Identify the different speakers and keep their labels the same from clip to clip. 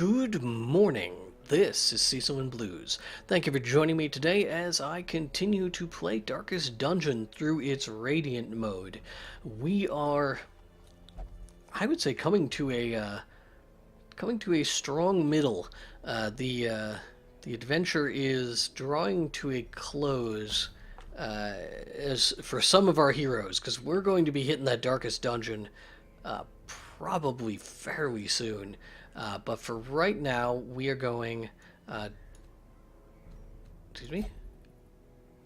Speaker 1: Good morning. This is Cecil and Blues. Thank you for joining me today as I continue to play Darkest Dungeon through its Radiant mode. We are, I would say, coming to a strong middle. The adventure is drawing to a close as for some of our heroes, because we're going to be hitting that Darkest Dungeon probably fairly soon. But for right now, we are going. Excuse me.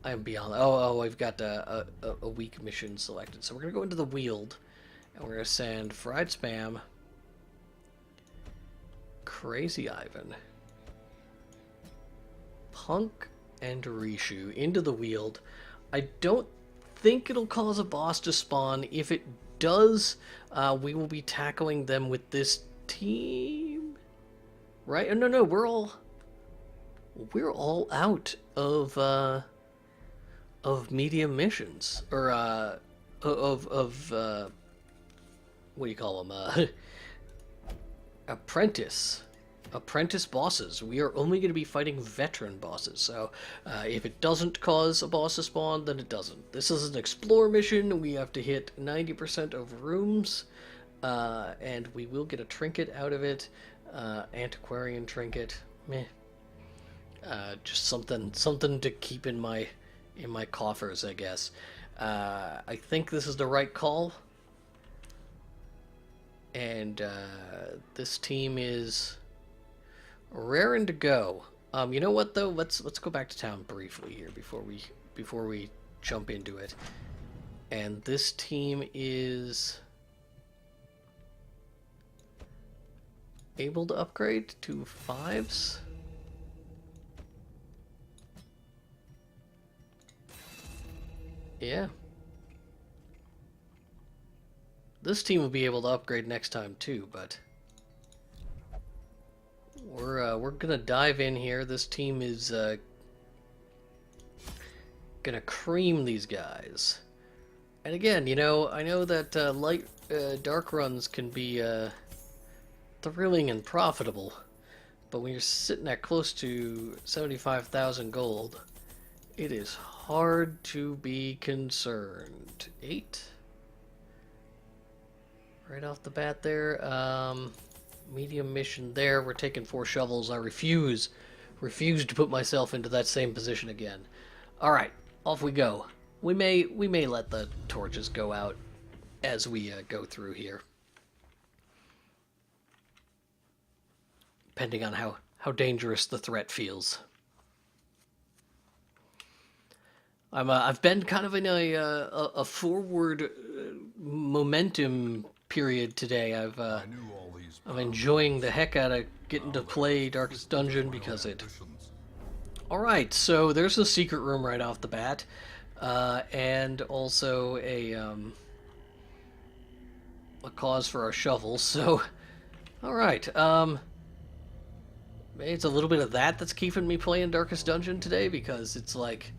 Speaker 1: I am beyond. I've got a weak mission selected. So we're gonna go into the Weald, and we're gonna send Fried Spam, Crazy Ivan, Punk, and Rishu into the Weald. I don't think it'll cause a boss to spawn. If it does, we will be tackling them with this team, right? Oh, no, we're all out of medium missions, or what do you call them? Apprentice bosses. We are only going to be fighting veteran bosses, so if it doesn't cause a boss to spawn, then it doesn't. This is an explore mission. We have to hit 90% of rooms. And we will get a trinket out of it, antiquarian trinket. Meh. Just something to keep in my coffers, I guess. I think this is the right call, and this team is raring to go. You know what though? Let's go back to town briefly here before we jump into it. And this team is able to upgrade to 5s. Yeah. This team will be able to upgrade next time too, but we're gonna dive in here. This team is gonna cream these guys. And again, you know, I know that dark runs can be thrilling and profitable, but when you're sitting at close to 75,000 gold, it is hard to be concerned. 8 right off the bat there. Medium mission there. We're taking 4 shovels. I refuse to put myself into that same position again. All right, off we go. We may let the torches go out as we go through here, depending on how dangerous the threat feels. I've been kind of in a forward momentum period today. I'm enjoying the heck out of getting to play Darkest Dungeon because it. All right, so there's a secret room right off the bat, and also a cause for our shovels. So, all right. Maybe it's a little bit of that's keeping me playing Darkest Dungeon today, because it's like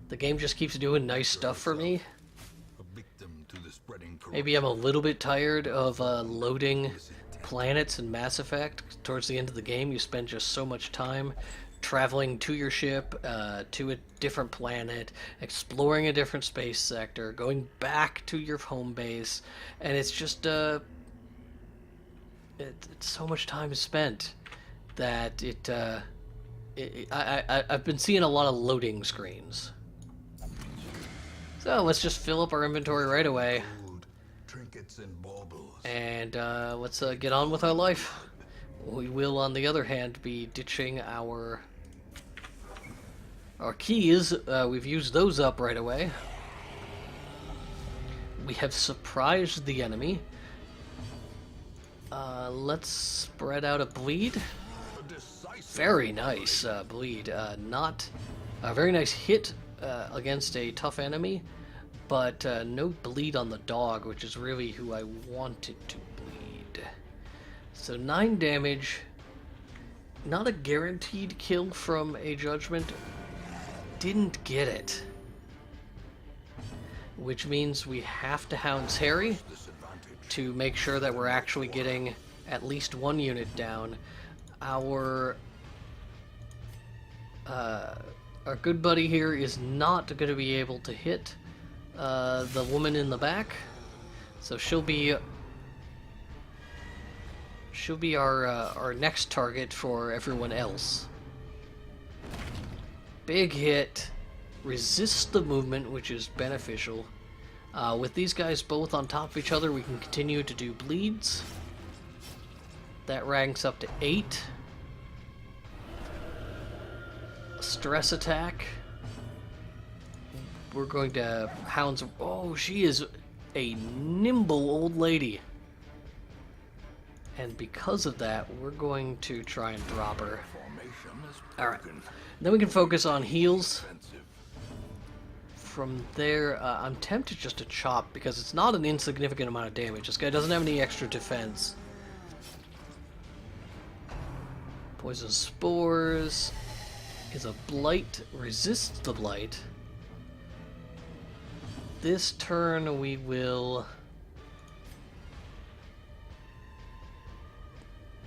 Speaker 1: the game just keeps doing nice stuff for me. Maybe I'm a little bit tired of loading planets in Mass Effect. Towards the end of the game, you spend just so much time traveling to your ship, to a different planet, exploring a different space sector, going back to your home base, and it's just it's so much time spent that I've been seeing a lot of loading screens. So let's just fill up our inventory right away, and let's get on with our life. We will, on the other hand, be ditching our keys. We've used those up right away. We have surprised the enemy. Let's spread out a bleed. Very nice bleed. Not a very nice hit against a tough enemy, but no bleed on the dog, which is really who I wanted to bleed. So 9 damage. Not a guaranteed kill from a judgment. Didn't get it. Which means we have to Hound's Harry to make sure that we're actually getting at least one unit down. Our good buddy here is not going to be able to hit the woman in the back, so she'll be our next target for everyone else. Big hit, resists the movement, which is beneficial. With these guys both on top of each other, we can continue to do bleeds. That ranks up to 8. Stress attack. We're going to Hounds. Oh, she is a nimble old lady. And because of that, we're going to try and drop her. Alright. Then we can focus on heals. From there, I'm tempted just to chop because it's not an insignificant amount of damage. This guy doesn't have any extra defense. Poison spores is a blight, resists the blight. This turn we will...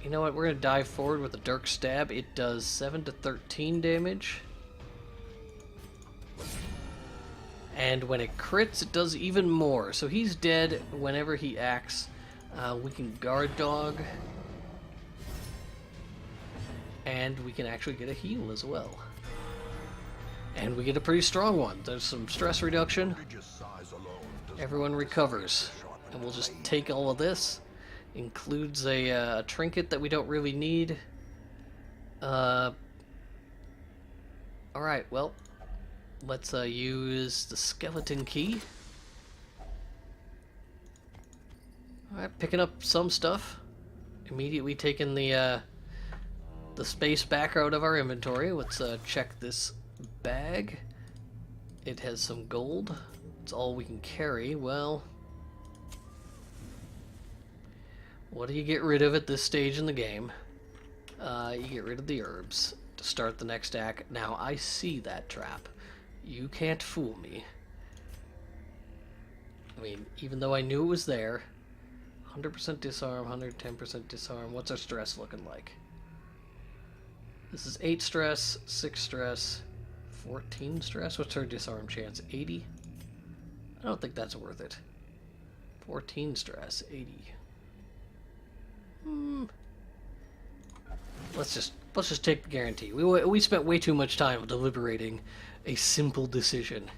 Speaker 1: You know what, we're going to dive forward with a Dark Stab. It does 7 to 13 damage. And when it crits, it does even more. So he's dead whenever he acts. We can Guard Dog. And we can actually get a heal as well. And we get a pretty strong one. There's some stress reduction. Everyone recovers. And we'll just take all of this. Includes a trinket that we don't really need. Alright, well, let's use the skeleton key. Alright, picking up some stuff. Immediately taking the space back out of our inventory. Let's check this bag. It has some gold. It's all we can carry. Well, what do you get rid of at this stage in the game? You get rid of the herbs to start the next act. Now, I see that trap. You can't fool me. I mean, even though I knew it was there, 100% disarm, 110% disarm. What's our stress looking like? This is 8 stress, 6 stress, 14 stress. What's our disarm chance? 80? I don't think that's worth it. 14 stress, 80. Let's just take the guarantee. We spent way too much time deliberating a simple decision.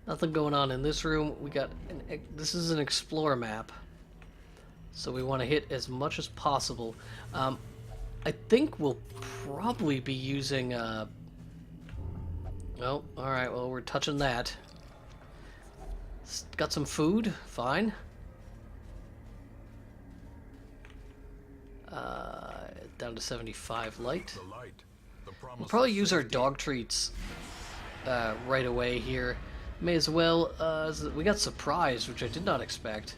Speaker 1: Nothing going on in this room. We got this is an explore map, so we want to hit as much as possible. I think we'll probably be using. Oh, all right. Well, we're touching that. Got some food. Fine. Down to 75 light. We'll probably use our dog treats right away here. May as well. We got surprised, which I did not expect.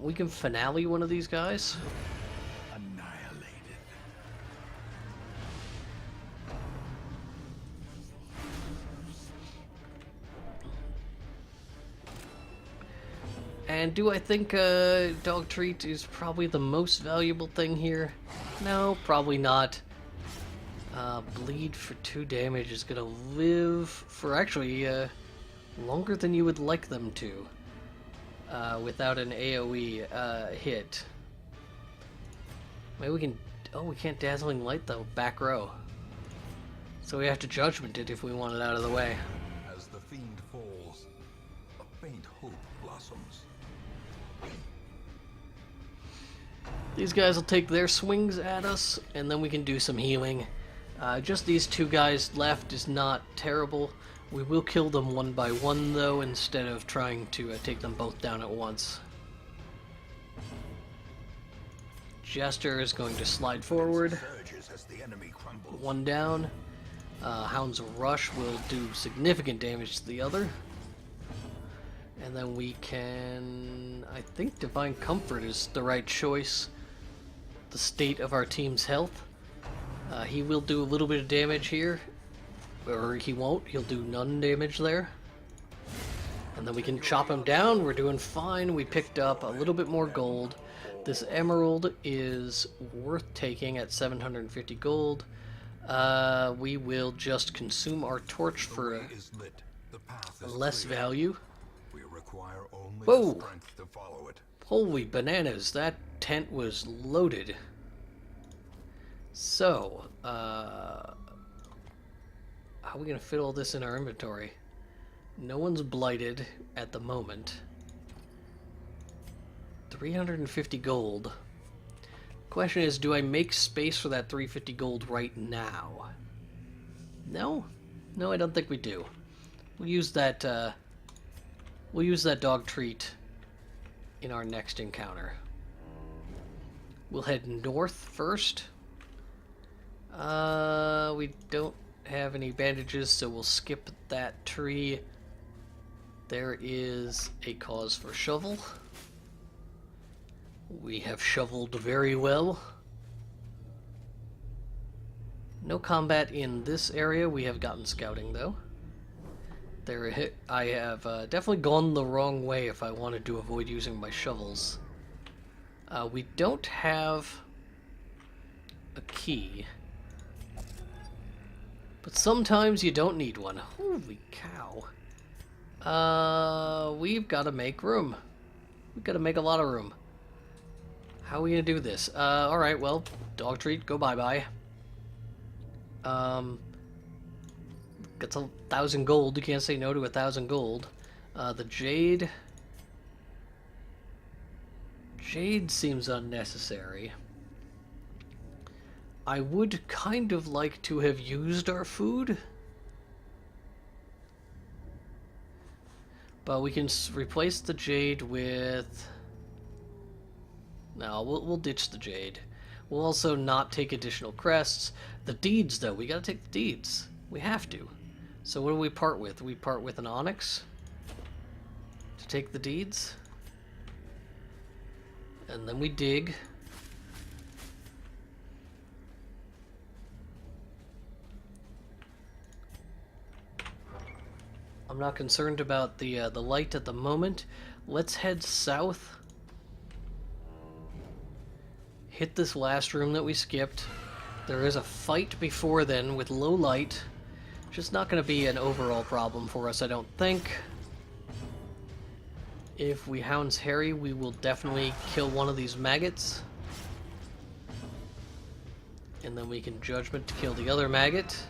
Speaker 1: We can finale one of these guys. And do I think dog treat is probably the most valuable thing here? No, probably not. Bleed for 2 damage is gonna live for actually longer than you would like them to without an AoE hit. Maybe we can... Oh, we can't Dazzling Light though, back row. So we have to Judgment it if we want it out of the way.
Speaker 2: As the fiend falls, a faint hope blossoms.
Speaker 1: These guys will take their swings at us, and then we can do some healing. Just these 2 guys left is not terrible. We will kill them one by one, though, instead of trying to take them both down at once. Jester is going to slide forward. 1 down. Hound's Rush will do significant damage to the other. And then we can... I think Divine Comfort is the right choice. The state of our team's health. He will do a little bit of damage here. Or he won't. He'll do none damage there. And then we can chop him down. We're doing fine. We picked up a little bit more gold. This emerald is worth taking at 750 gold. We will just consume our torch for less value.
Speaker 2: We require only
Speaker 1: Whoa!
Speaker 2: the strength to follow it.
Speaker 1: Holy bananas, that tent was loaded. So, how are we gonna fit all this in our inventory? No one's blighted at the moment. 350 gold. Question is, do I make space for that 350 gold right now? No? No, I don't think we do. We'll use that dog treat in our next encounter. We'll head north first. We don't have any bandages, so we'll skip that tree. There is a cause for shovel. We have shoveled very well. No combat in this area. We have gotten scouting, though. I have definitely gone the wrong way if I wanted to avoid using my shovels. We don't have a key. But sometimes you don't need one. Holy cow. We've got to make room. We've got to make a lot of room. How are we going to do this? Alright, well, dog treat, go bye-bye. Gets 1,000 gold. You can't say no to 1,000 gold. The jade. Jade seems unnecessary. I would kind of like to have used our food. But we can replace the jade with... No, we'll ditch the jade. We'll also not take additional crests. The deeds, though, we gotta take the deeds. We have to. So what do we part with? We part with an onyx to take the deeds. And then we dig. I'm not concerned about the light at the moment. Let's head south. Hit this last room that we skipped. There is a fight before then with low light. Just not going to be an overall problem for us, I don't think. If we hounds Harry, we will definitely kill one of these maggots. And then we can judgment to kill the other maggot.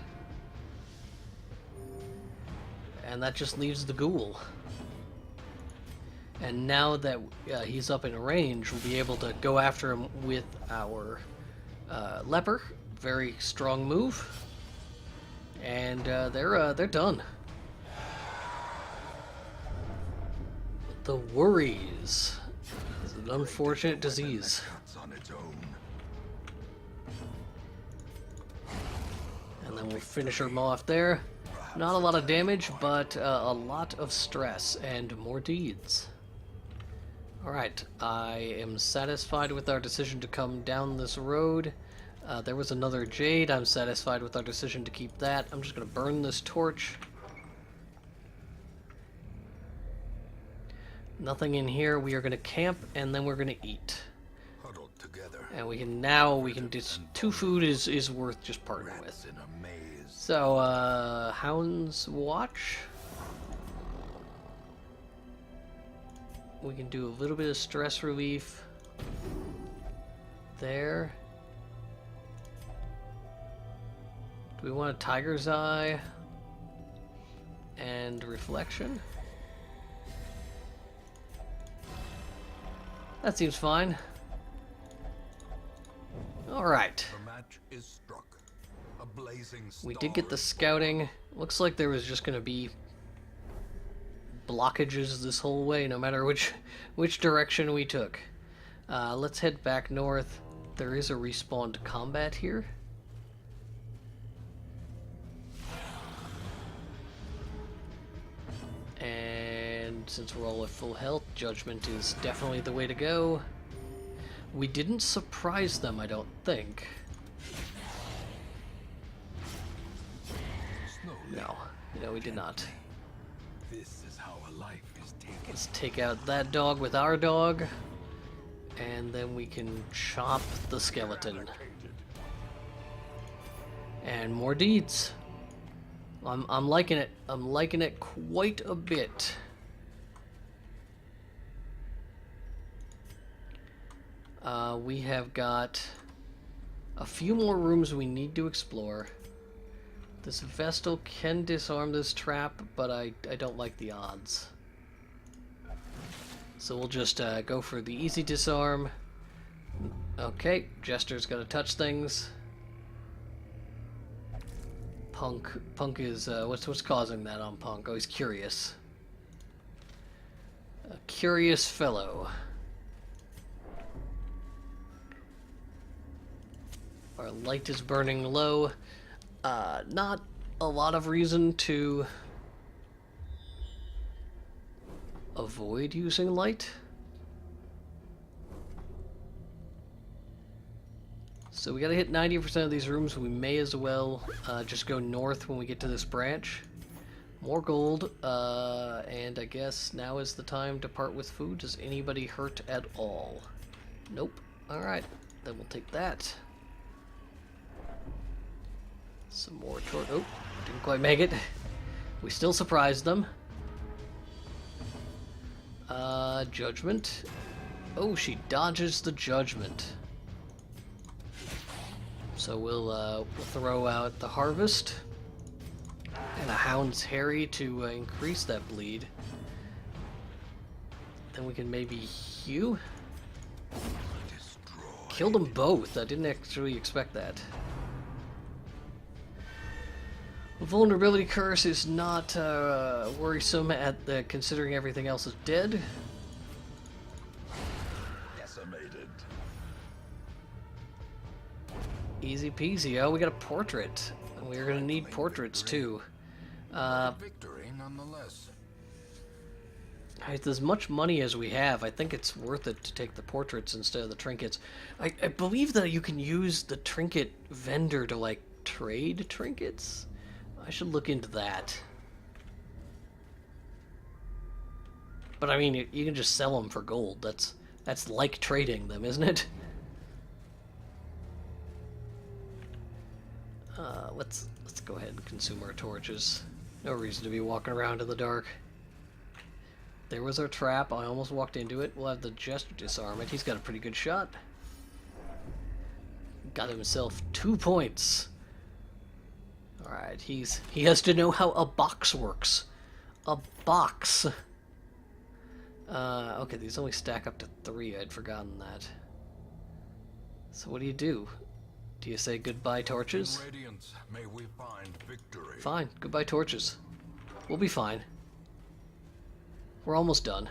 Speaker 1: And that just leaves the ghoul. And now that he's up in range, we'll be able to go after him with our leper. Very strong move. And they're done. The worries is an unfortunate disease.
Speaker 2: On its own.
Speaker 1: And then we'll finish her off there. Not a lot of damage, but a lot of stress and more deeds. Alright, I am satisfied with our decision to come down this road. There was another jade. I'm satisfied with our decision to keep that. I'm just going to burn this torch. Nothing in here. We are going to camp, and then we're going to eat.
Speaker 2: Huddled together.
Speaker 1: And we can just 2 food is worth just parting with.
Speaker 2: In a maze.
Speaker 1: So, Hound's Watch. We can do a little bit of stress relief there. Do we want a Tiger's Eye and Reflection? That seems fine. Alright.
Speaker 2: The match is struck. A blazing star.
Speaker 1: We did get the scouting. Looks like there was just going to be blockages this whole way, no matter which direction we took. Let's head back north. There is a respawned combat here. And since we're all at full health, Judgment is definitely the way to go. We didn't surprise them, I don't think.
Speaker 2: Slowly.
Speaker 1: No, we did not.
Speaker 2: This is how a life is
Speaker 1: Let's take out that dog with our dog. And then we can chop the skeleton. And more deeds. I'm liking it. I'm liking it quite a bit. We have got a few more rooms we need to explore. This Vestal can disarm this trap, but I don't like the odds. So we'll just go for the easy disarm. Okay, Jester's gonna touch things. Punk is what's causing that on Punk? Oh, he's curious. A curious fellow. Our light is burning low. Not a lot of reason to avoid using light. So we gotta hit 90% of these rooms. We may as well just go north when we get to this branch. More gold, and I guess now is the time to part with food. Does anybody hurt at all? Nope. Alright, then we'll take that. Some more oh, didn't quite make it. We still surprised them. Judgment. Oh, she dodges the judgment. So we'll throw out the harvest and a hound's harry to increase that bleed. Then we can maybe hew. Kill them both. I didn't actually expect that. A vulnerability curse is not worrisome at considering everything else is dead.
Speaker 2: Decimated.
Speaker 1: Easy peasy. Oh, we got a portrait. We're gonna need portraits too.
Speaker 2: Victory nonetheless.
Speaker 1: With as much money as we have, I think it's worth it to take the portraits instead of the trinkets. I believe that you can use the trinket vendor to like trade trinkets. I should look into that. But I mean, you can just sell them for gold. That's like trading them, isn't it? Let's go ahead and consume our torches. No reason to be walking around in the dark. There was our trap. I almost walked into it. We'll have the Jester disarm it. He's got a pretty good shot. Got himself 2 points. Alright, he has to know how a box works. A box. Okay, these only stack up to 3. I'd forgotten that. So what do? Do you say goodbye, torches?
Speaker 2: In radiance, may we find victory.
Speaker 1: Fine, goodbye, torches. We'll be fine. We're almost done.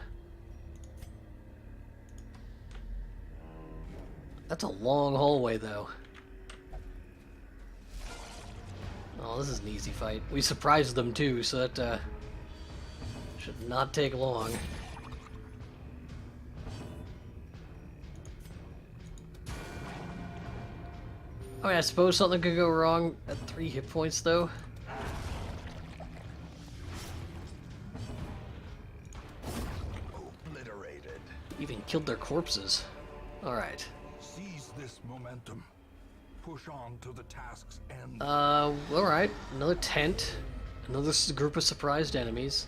Speaker 1: That's a long hallway, though. Oh, this is an easy fight. We surprised them, too, so that should not take long. I mean, I suppose something could go wrong at 3 hit points, though.
Speaker 2: Obliterated.
Speaker 1: Even killed their corpses. Alright.
Speaker 2: Seize this momentum. Push on to the task's end.
Speaker 1: Alright. Another tent. Another group of surprised enemies.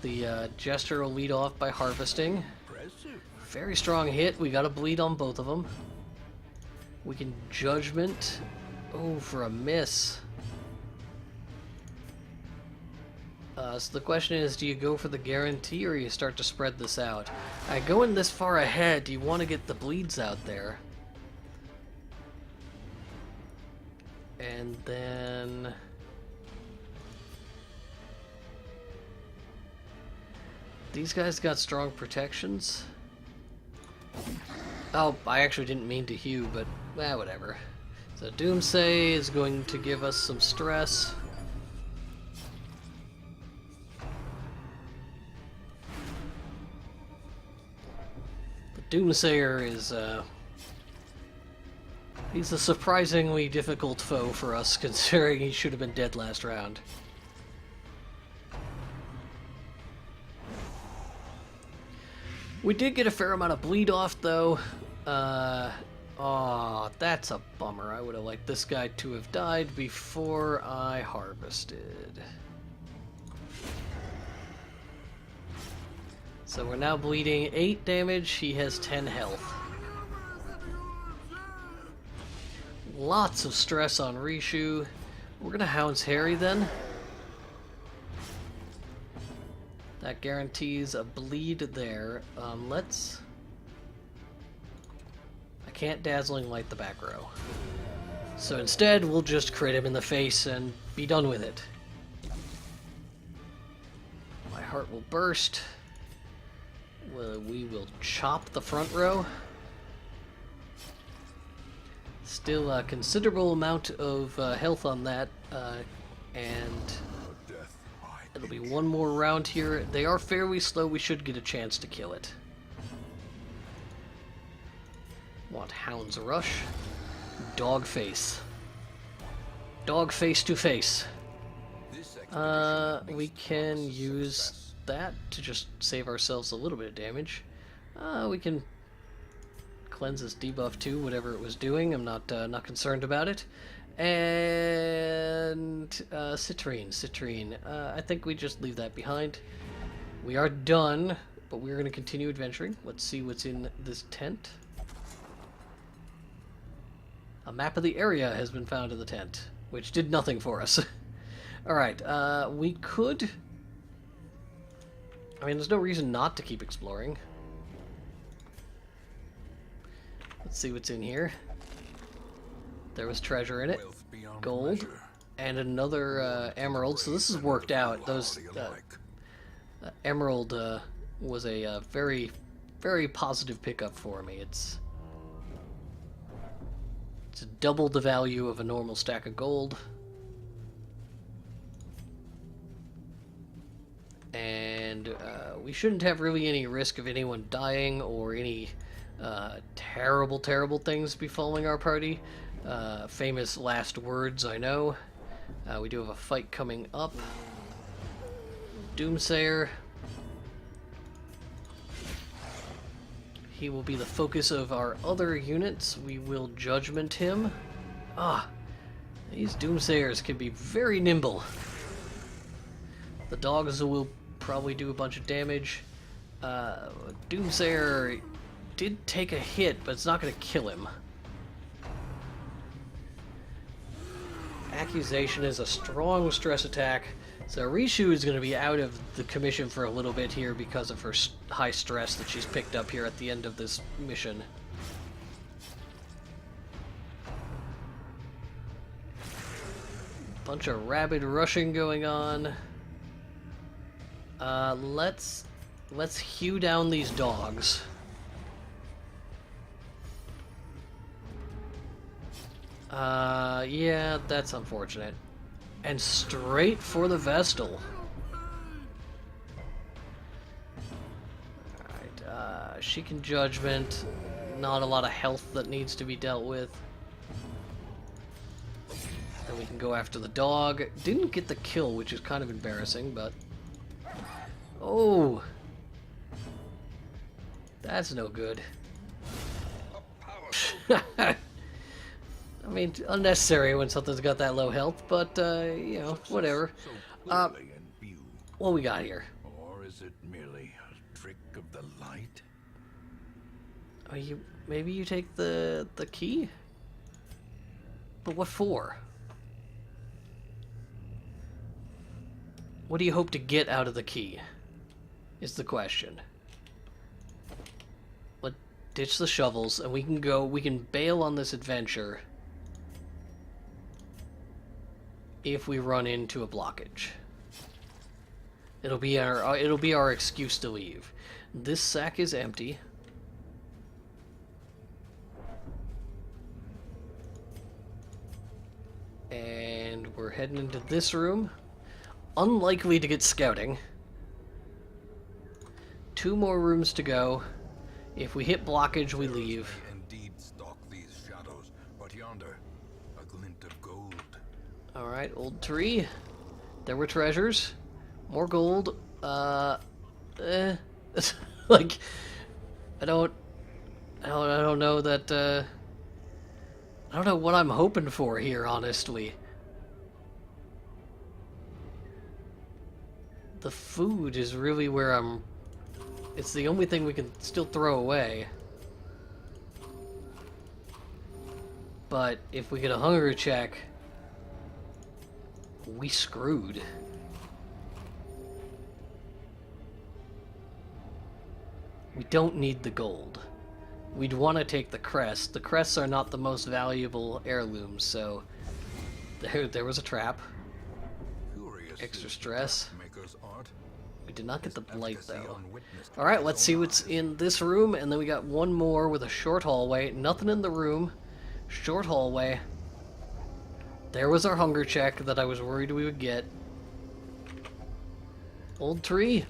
Speaker 1: The Jester will lead off by harvesting.
Speaker 2: Impressive.
Speaker 1: Very strong hit. We got a bleed on both of them. We can judgment. Oh, for a miss. So the question is, do you go for the guarantee or you start to spread this out? Going this far ahead, you want to get the bleeds out there. And then... these guys got strong protections. Oh, I actually didn't mean to hew, but whatever. So Doomsay is going to give us some stress. The Doomsayer is, he's a surprisingly difficult foe for us, considering he should have been dead last round. We did get a fair amount of bleed off, though. Oh, that's a bummer. I would have liked this guy to have died before I harvested. So we're now bleeding 8 damage. He has 10 health. Lots of stress on Rishu. We're gonna Hound's Harry then. That guarantees a bleed there. Let's... I can't Dazzling Light the back row. So instead, we'll just crit him in the face and be done with it. My heart will burst. Well, we will chop the front row. Still a considerable amount of health on that, and it'll be one more round here. They are fairly slow. We should get a chance to kill it. Want Hound's Rush. Dog face. Dog face to face. We can use that to just save ourselves a little bit of damage. We can cleanse this debuff too, whatever it was doing. I'm not concerned about it. And citrine. I think we just leave that behind. We are done, but we're going to continue adventuring. Let's see what's in this tent. A map of the area has been found in the tent, which did nothing for us. Alright, we could... I mean, there's no reason not to keep exploring. Let's see what's in here. There was treasure in it. Gold. And another emerald. So this has worked out. Those emerald was a very, very positive pickup for me. It's double the value of a normal stack of gold. And we shouldn't have really any risk of anyone dying or any terrible, terrible things befalling our party. Famous last words, I know. We do have a fight coming up. Doomsayer. He will be the focus of our other units. We will judgment him. These Doomsayers can be very nimble. The dogs will probably do a bunch of damage. Doomsayer did take a hit, but it's not going to kill him. Accusation is a strong stress attack, so Rishu is going to be out of the commission for a little bit here because of her high stress that she's picked up here at the end of this mission. Bunch of rabid rushing going on. Let's hew down these dogs. Yeah, that's unfortunate. And straight for the Vestal. Alright, she can judgment. Not a lot of health that needs to be dealt with. Then we can go after the dog. Didn't get the kill, which is kind of embarrassing, but... Oh! That's no good. I mean, unnecessary when something's got that low health, but, you know, whatever. What we got here?
Speaker 2: Or is it merely a trick of the light?
Speaker 1: Maybe you take the key? But what for? What do you hope to get out of the key? Is the question. Let's ditch the shovels, and we can bail on this adventure if we run into a blockage. It'll be our excuse to leave. This sack is empty. And we're heading into this room. Unlikely to get scouting. 2 more rooms to go. If we hit blockage, we leave.
Speaker 2: Indeed stalk these shadows, but yonder, a glint of gold.
Speaker 1: Alright, old tree. There were treasures. More gold. Like, I don't know that, I don't know what I'm hoping for here, honestly. The food is really where I'm... It's the only thing we can still throw away. But if we get a hunger check, we screwed. We don't need the gold. We'd want to take the crest. The crests are not the most valuable heirlooms, so there was a trap. Extra stress. We did not get the blight, though. Alright, let's see what's in this room, and then we got one more with a short hallway. Nothing in the room. Short hallway. There was our hunger check that I was worried we would get. Old tree.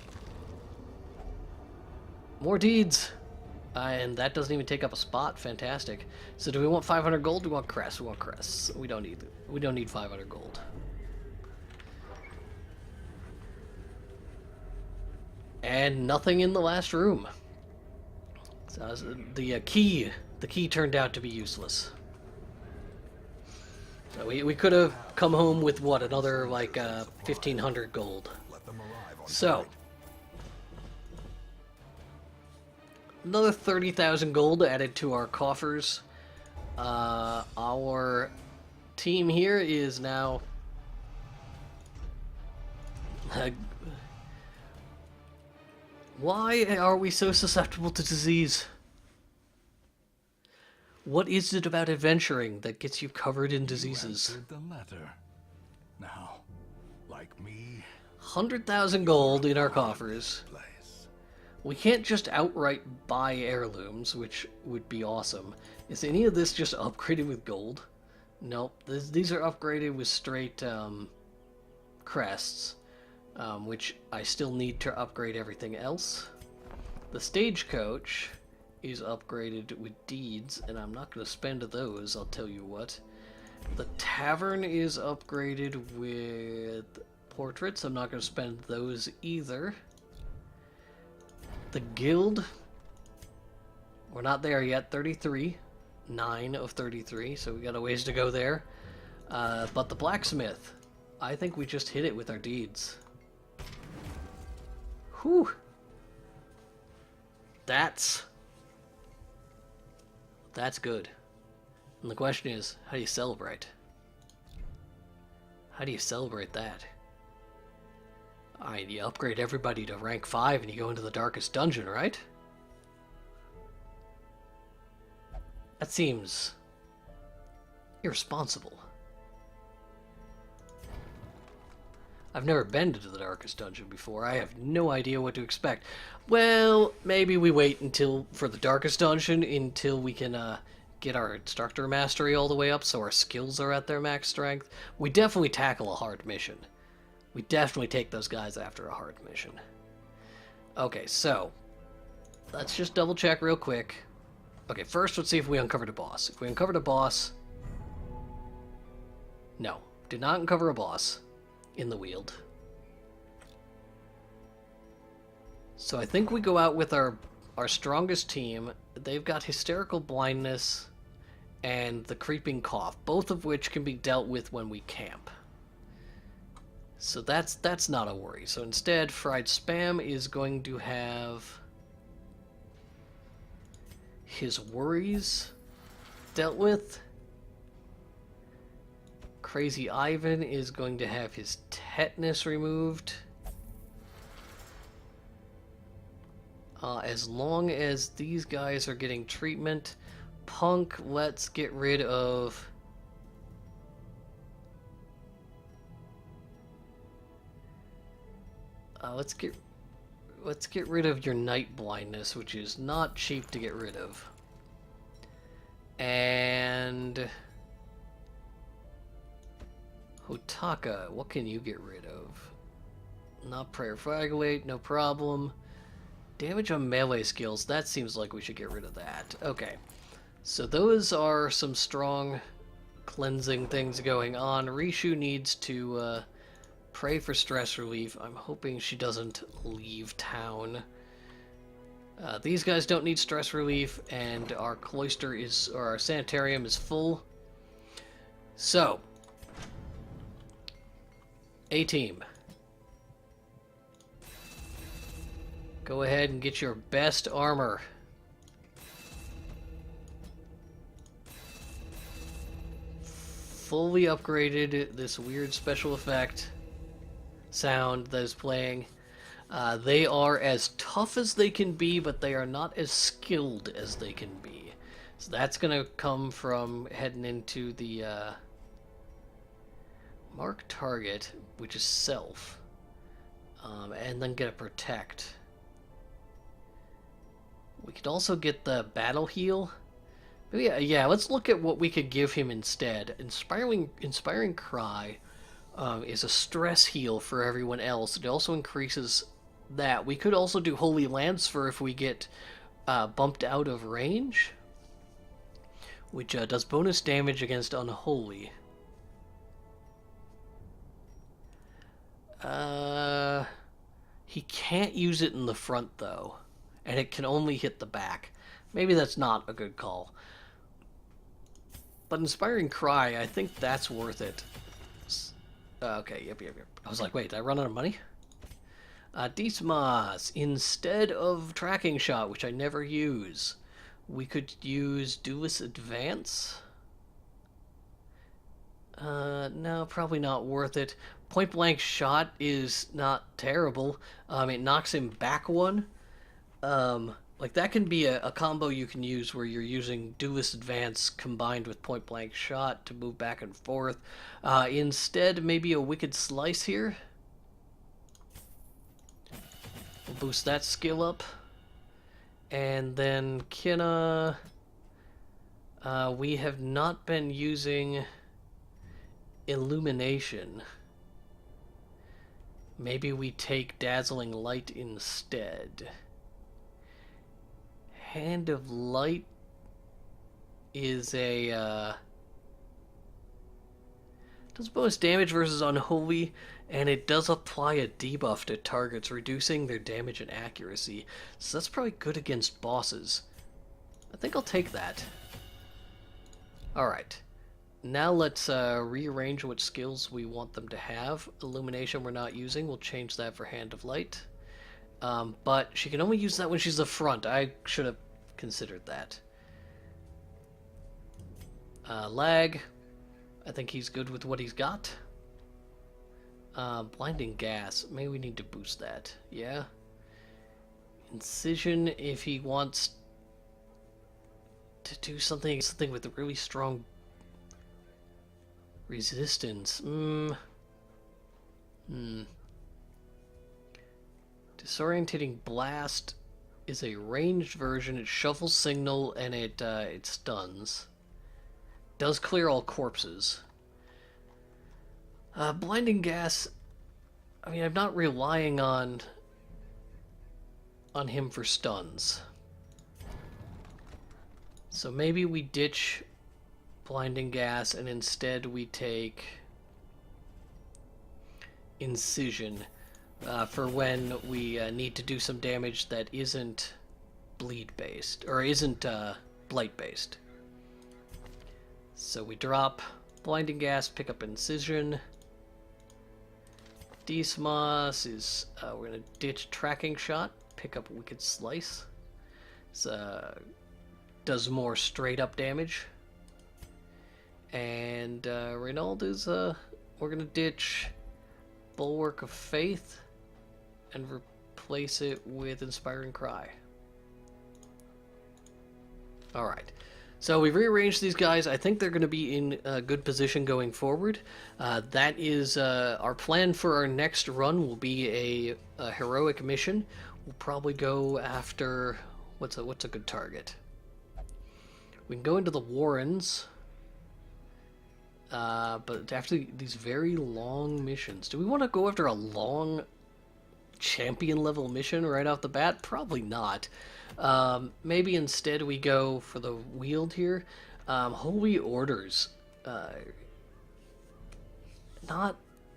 Speaker 1: More deeds. And that doesn't even take up a spot. Fantastic. So do we want 500 gold? We want crests. We want crests. We don't need 500 gold. And nothing in the last room. So the key turned out to be useless. So we could have come home with what, another like 1,500 gold. So another 30,000 gold added to our coffers. Our team here is now why are we so susceptible to disease? What is it about adventuring that gets you covered in diseases?
Speaker 2: The letter. Now, like me,
Speaker 1: 100,000 gold in our coffers. We can't just outright buy heirlooms, which would be awesome. Is any of this just upgraded with gold? Nope. These are upgraded with straight crests, which I still need to upgrade everything else. The stagecoach is upgraded with deeds, and I'm not going to spend those, I'll tell you what. The tavern is upgraded with portraits. I'm not going to spend those either. The guild, we're not there yet. 33. 9 of 33, so we got a ways to go there. But the blacksmith, I think we just hit it with our deeds. Whew. That's good. And the question is, how do you celebrate? How do you celebrate that? You upgrade everybody to rank 5 and you go into the darkest dungeon, right? That seems irresponsible. I've never been to the darkest dungeon before. I have no idea what to expect. Well, maybe we wait for the darkest dungeon until we can get our instructor mastery all the way up so our skills are at their max strength. We definitely tackle a hard mission. We definitely take those guys after a hard mission. Okay, so let's just double check real quick. Okay, first let's see if we uncovered a boss. If we uncovered a boss... No, did not uncover a boss in the Weald. So I think we go out with our strongest team. They've got hysterical blindness and the creeping cough, both of which can be dealt with when we camp. So that's not a worry. So instead, Fried Spam is going to have his worries dealt with. Crazy Ivan is going to have his tetanus removed. As long as these guys are getting treatment. Punk, let's get rid of... let's get rid of your night blindness, which is not cheap to get rid of. And Hotaka, what can you get rid of? Not prayer fragulate, no problem. Damage on melee skills, that seems like we should get rid of that. Okay, so those are some strong cleansing things going on. Rishu needs to pray for stress relief. I'm hoping she doesn't leave town. These guys don't need stress relief, and our cloister is, or our sanitarium is full. So, A-team. Go ahead and get your best armor. Fully upgraded this weird special effect sound that is playing. They are as tough as they can be, but they are not as skilled as they can be. So that's going to come from heading into the mark target, which is self, and then get a protect. We could also get the battle heal. Maybe, yeah, let's look at what we could give him instead. Inspiring Cry is a stress heal for everyone else. It also increases that. We could also do Holy Lance for if we get bumped out of range, which does bonus damage against Unholy. He can't use it in the front, though, and it can only hit the back. Maybe that's not a good call. But Inspiring Cry, I think that's worth it. Okay, yep. I was like, wait, did I run out of money? Dismas, instead of Tracking Shot, which I never use, we could use Duelist Advance. No, probably not worth it. Point Blank Shot is not terrible. It knocks him back one. Like, that can be a combo you can use where you're using Duelist Advance combined with Point Blank Shot to move back and forth. Instead, maybe a Wicked Slice here. We'll boost that skill up. And then Kinna... we have not been using Illumination. Maybe we take Dazzling Light instead. Hand of Light is a does bonus damage versus Unholy, and it does apply a debuff to targets, reducing their damage and accuracy. So that's probably good against bosses. I think I'll take that. Alright. Now let's rearrange what skills we want them to have. Illumination we're not using. We'll change that for Hand of Light. But she can only use that when she's the front. I should have considered that. Lag. I think he's good with what he's got. Blinding Gas. Maybe we need to boost that. Yeah. Incision if he wants to do something with a really strong resistance. Disorientating Blast is a ranged version. It shuffles signal and it stuns. Does clear all corpses. Blinding Gas, I mean, I'm not relying on him for stuns. So maybe we ditch Blinding Gas and instead we take Incision for when we need to do some damage that isn't bleed based, or isn't blight based. So we drop Blinding Gas, pick up Incision. Dismas is, we're gonna ditch Tracking Shot, pick up Wicked Slice. Does more straight up damage. And Reynald is, we're gonna ditch Bulwark of Faith and replace it with Inspiring Cry. Alright. So we've rearranged these guys. I think they're going to be in a good position going forward. That is our plan for our next run. Will be a heroic mission. We'll probably go after what's a good target. We can go into the Warrens, but after these very long missions, do we want to go after a long champion level mission right off the bat? Probably not. Maybe instead we go for the Wield here. Holy Orders. I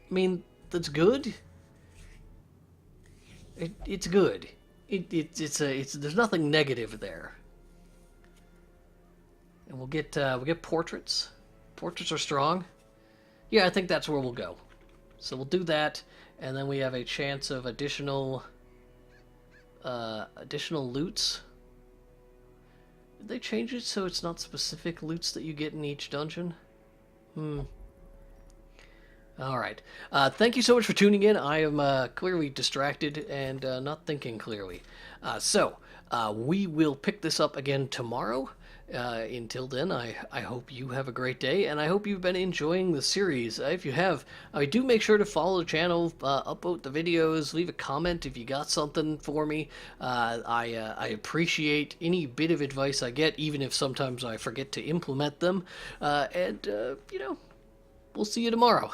Speaker 1: mean, that's good. It's good. it's there's nothing negative there. And we'll get portraits. Portraits are strong. Yeah, I think that's where we'll go. So we'll do that, and then we have a chance of additional loots. Did they change it so it's not specific loots that you get in each dungeon? Alright. Thank you so much for tuning in. I am clearly distracted and not thinking clearly. So, we will pick this up again tomorrow. Until then, I hope you have a great day, and I hope you've been enjoying the series. If you have, do make sure to follow the channel, upvote the videos, leave a comment if you got something for me. I appreciate any bit of advice I get, even if sometimes I forget to implement them. And, we'll see you tomorrow.